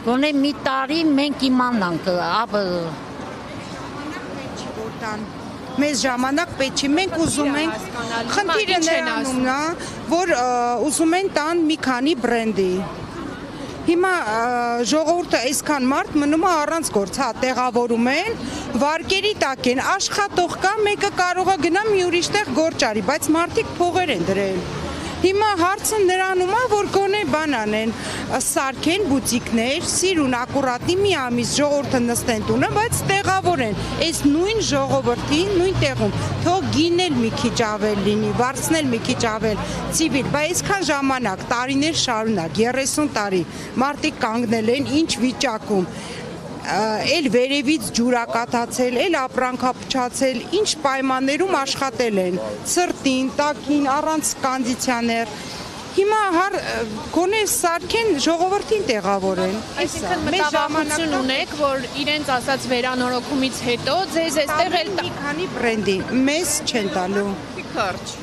Գոնե մի տարի մենք իմանանք, Մեզ ժամանակ պետք չի, մենք ուզում ենք, խնդիրը նրանում է, որ ուզում են տան մի քանի բրենդի։ Հիմա ժողովուրդը այսքան մարդ մնում է առանց գործ, հա, տեղավորում են, վարկերի տակ են, աշխատող կա, մեկը կարող է գնա մի ուրիշտեղ գործ արի, բայց մարդիկ փողեր են դրել։ Հիմա հարցը նրանում է, որ գոնե բան անեն, սարքեն բուտիկներ, սիրուն ակուրատնի մի ամիս ժողովուրդը նստեն տունը, բայց տեղավորեն, այս նույն ժողովրդին, նույն տեղում, թող գինել մի քիչ ավել լինի, վարձնել մի քիչ ավել ցիվիլ, բայց այսքան ժամանակ, տարիներ շարունակ, 30 տարի, մարդիկ կանգնել են ինչ վիճակում, էլ վերևից ջուրակաթացել, էլ ապրանքափչացել, ինչ պայմաններում աշխատել են, սրտին, տակին, առանց կոնդիցիոներ։ Հիմա գոնե սարքեն ժողովրդին տեղավորեն։ Այսինքն մտավախություն ունեք, որ իրենց ասած վերանորոգումից հետո ձեզ այստեղ էլ մի քանի բրենդի մեզ չեն տալու։ քարջ։